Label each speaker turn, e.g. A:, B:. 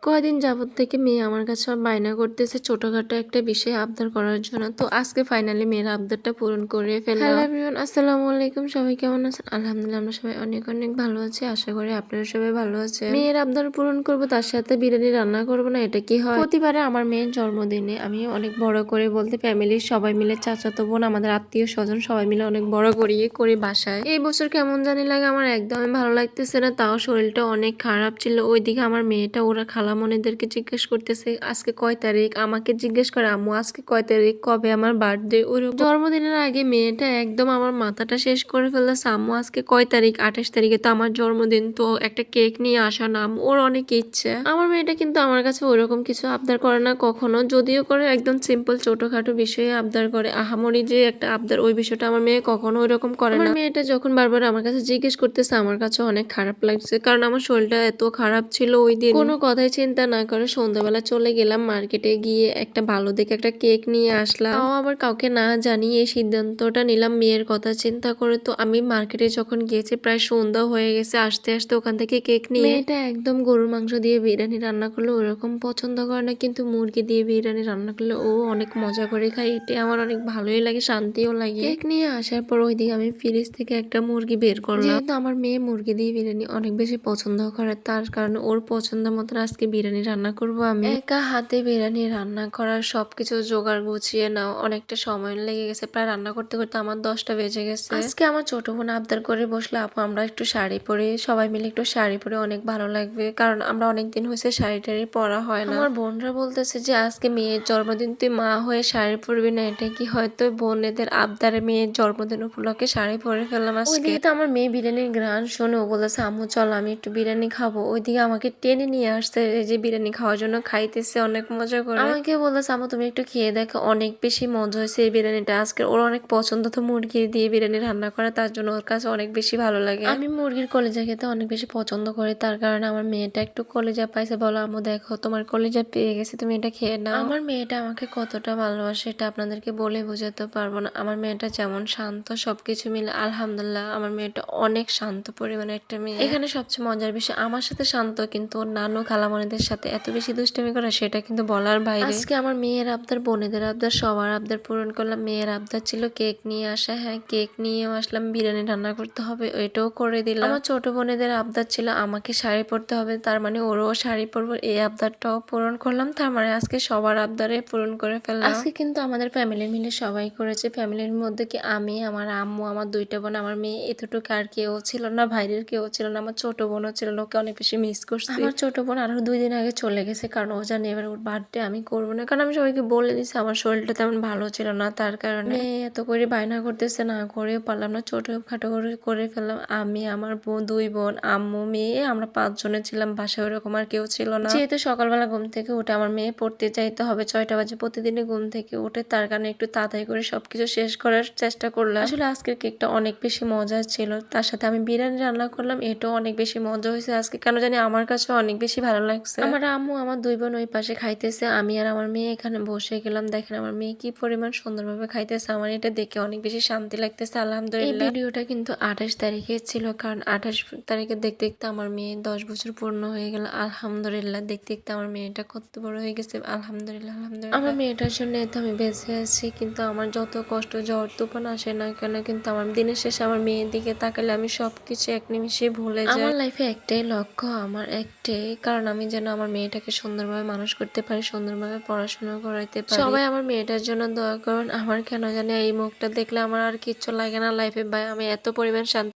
A: কয়দিন যাবত থেকে মেয়ে আমার কাছে বায়না করতেছে ছোটখাটো একটা বিষয় আবদার করার জন্য। তো আজকে ফাইনালি মেয়ের আবদারটা পূরণ করে ফেললাম। হ্যালো এভরিওয়ান, আসসালামু আলাইকুম। সবাই কেমন আছেন? আলহামদুলিল্লাহ আমরা সবাই অনেক অনেক ভালো আছি। আশা করি আপনারা সবাই ভালো আছেন। মেয়ের আবদার পূরণ করব, তার সাথে বিরিয়ানি রান্না করব না, এটা কি হয়? প্রতিবারে আমার মেয়ের জন্মদিনে আমি অনেক বড় করে বলতে ফ্যামিলির সবাই মিলে, চাচাতো বোন, আমাদের আত্মীয় স্বজন সবাই মিলে অনেক বড় করি বাসায়। এই বছর কেমন জানি লাগে, আমার একদমই ভালো লাগতেছে না। তাও শরীরটা অনেক খারাপ ছিল। ওইদিকে আমার মেয়েটা ওরা খালামণিদেরকে জিজ্ঞেস করতেছে আজকে কয় তারিখ, আমাকে জিজ্ঞেস করে আম্মু আজকে কয় তারিখ, কবে আমার বার্থডে। ওরকম জন্মদিনের আগে মেয়েটা একদম আমার মাথাটা শেষ করে ফেলতেছে। আম্মু আজকে কয় তারিখ? 28 তারিখে তো আমার জন্মদিন, তো একটা কেক নিয়ে আসা নাম, ওর অনেক ইচ্ছে। আমার মেয়েটা কিন্তু আমার কাছে ওরকম কিছু আবদার করে না কখনো, যদিও করে একদম সিম্পল ছোটখাটো বিষয়ে আবদার করে। আহামরি যে একটা আবদার, ওই বিষয়টা আমার মেয়ে কখনো ওইরকম করে না। আমার মেয়েটা যখন বারবার আমার কাছে জিজ্ঞেস করতেছে আমার কাছে অনেক খারাপ লাগছে, কারণ আমার শরীরটা এত খারাপ ছিল ওই দিন। কোনো কথাই চিন্তা না করে সন্ধ্যাবেলা চলে গেলাম মার্কেটে, গিয়ে একটা ভালো দেখে একটা কেক নিয়ে আসলাম। তাও আবার কাউকে না জানিয়ে এই সিদ্ধান্তটা নিলাম মেয়ের কথা চিন্তা করে। তো আমি মার্কেটে যখন গিয়েছি প্রায় সন্ধ্যা হয়ে গেছে, আসতে আসতে ওখান থেকে কেক নিয়ে, মেয়েটা একদম গরুর মাংস দিয়ে বিরিয়ানি রান্না করলে ওরকম পছন্দ করে না, কিন্তু মুরগি দিয়ে বিরিয়ানি রান্না করলে ও অনেক মজা করে খায়। এটা আমার অনেক ভালোই লাগে, শান্তিও লাগে। কেক নিয়ে আসার পর ওইদিকে আমি ফ্রিজ থেকে একটা মুরগি বের করলাম। যেহেতু আমার মেয়ে মুরগি দিয়ে বিরিয়ানি অনেক বেশি পছন্দ করে, তার কারণে ওর পছন্দ মতো আজকে বিরিয়ানি রান্না করব আমি। একা হাতে বিরিয়ানি রান্না করার সবকিছু জোগাড় গুছিয়ে নাও অনেকটা সময় লেগে গেছে, প্রায় রান্না করতে করতে আমার 10টা বেজে গেছে। আজকে আমার ছোট বোন আবদার করে বসলো আপু আমরা একটু শাড়ি পরি, সবাই মিলে একটু শাড়ি পরে অনেক ভালো লাগবে, কারণ আমরা অনেকদিন হয়েছে শাড়ি টাড়ি পরা হয় না। আমার বোনরা বলতেছে যে আজকে মেয়ের জন্মদিন, তুই মা হয়ে শাড়ি পরবি না, এটা কি হয়তো বোনেদের আবদারে মেয়ের জন্মদিন উপলক্ষে শাড়ি পরে ফেললাম আজকে। ওইদিকে তো আমার মেয়ে বিরিয়ানির ঘ্রাণ শুনে ও বলেছে আম্মু চল আমি একটু বিরিয়ানি খাবো। ওইদিকে আমাকে টেনে নিয়ে আসছে এই যে বিরিয়ানি খাওয়ার জন্য, খাইতেছে অনেক মজা করে। আমাকে বলেছে আম্মু তুমি একটু খেয়ে দেখো, অনেক বেশি মজা হয়েছে এই বিরিয়ানিটা। আজকে ওর অনেক পছন্দ তো মুরগি দিয়ে বিরিয়ানি রান্না করা, তার জন্য ওর কাছে অনেক বেশি ভালো লাগে। আমি মুরগির কলিজা খেতে অনেক বেশি পছন্দ করি, তার কারণে আমার মেয়েটা একটু কলিজা পাইছে। বলো আম্মু দেখো তোমার কলিজা পেয়ে গেছে, তুমি এটা খেয়ে নাও। আমার মেয়েটা আমাকে কতটা ভালোবাসে এটা আপনাদেরকে বলে বোঝাতে পারবো না। আমার মেয়েটা যেমন শান্ত, সবকিছু মিলে আলহামদুলিল্লাহ আমার মেয়েটা অনেক শান্ত পরিমাণে একটা মেয়ে। এখানে সবচেয়ে মজার বিষয় আমার সাথে শান্ত, কিন্তু ওর নানু খালামণিদের সাথে এত বেশি দুষ্টামি করে সেটা কিন্তু বলার বাইরে। আজকে আমার মেয়ের আবদার, বোনেদের আবদার, সবার আবদার পূরণ করলাম। মেয়ের আবদার ছিল কেক নিয়ে আসা, হ্যাঁ কেক নিয়েও আসলাম। বিরিয়ানি রান্না করতে হবে, এটাও করে দিলাম। আমার ছোট বোনেদের আবদার ছিল আমাকে শাড়ি পরতে হবে, তার মানে ওরও শাড়ি পরবো, এই আবদারটাও পূরণ করলাম। তার মানে আজকে সবার আবদারে পূরণ করে ফেললাম। আজকে কিন্তু আমাদের ফ্যামিলি মিলে সবাই করেছে। ফ্যামিলির মধ্যে কি আমি, আমার আম্মু, আমার 2টা বোন, আমার মেয়ে, এতটুকু আর কেউ ছিল না। ভাইয়ের কেউ ছিল না, আমার ছোট বোনও ছিল না, ওকে অনেক বেশি মিস করছি। আমার ছোট বোন আরো 2 দিন আগে চলে গেছে, কারণ ও জানে এবার ওর বার্থডে আমি করবো না, কারণ আমি সবাইকে বলে দিছি আমার শরীরটা তেমন ভালো ছিল না, তার কারণে এত করে বায়না করতেছে, না করেও পারলাম না, ছোটখাটো করে ফেললাম। আমি, আমার বোন, 2 বোন, আম্মু, মেয়ে, আমরা 5 জনে ছিলাম বাসায়, ওরকম আর কেউ ছিল না। যেহেতু সকালবেলা ঘুম থেকে উঠে আমার মেয়ে পড়তে চাইতে হবে 6টা বাজে, প্রতিদিনই ঘুম থেকে উঠে, তার কারণে একটু তাড়াতাড়ি করে সবকিছু শেষ করার চেষ্টা করলাম। আসলে আজকের কেকটা অনেক বেশি মজা ছিল, তার সাথে আমি বিরিয়ানি রান্না করলাম, এটাও অনেক বেশি মজা হয়েছে আজকে, কেন জানি আমার কাছে অনেক বেশি ভালো লাগছে। আমার আম্মু, আমার 2 বোন ওই পাশে খাইতেছে, আমি আর আমার মেয়ে এখানে বসে গেলাম। দেখেন আমার মেয়ে কি পরিমাণ সুন্দরভাবে খাইতেছে, আমার এটা দেখে অনেক বেশি শান্তি লাগতেছে আলহামদুলিল্লাহ। এই ভিডিওটা কিন্তু 28 তারিখে ছিল, কারণ 28 তারিখে দেখতে দেখতে আমার মেয়ে 10 বছর পূর্ণ হয়ে গেল আলহামদুলিল্লাহ। দেখতে দেখতে আমার মেয়েটা কত বড় হয়ে গেছে আলহামদুলিল্লাহ আলহামদুলিল্লাহ। আমার মেয়েটার জন্য তো আমি বেঁচে আছি, কিন্তু আমার যত কষ্ট ঝড় তুফান আসে না কেন, কিন্তু আমার দিনের শেষে আমার মেয়ের দিকে তাকালে আমি সবকিছু এক নিমিষে ভুলে যাই। আমার লাইফে একটাই লক্ষ্য, আমার একটাই কারণ, আমি যেন আমার মেয়েটাকে সুন্দরভাবে মানুষ করতে পারি, সুন্দরভাবে পড়াশোনা করাইতে পারি। সবাই আমার মেয়েটার জন্য দোয়া করুন। আমার কেন জানি এই মুখটা দেখলে আমার আর কিচ্ছু লাগে না লাইফে, ভাই আমি এত পরিমাণ শান্তি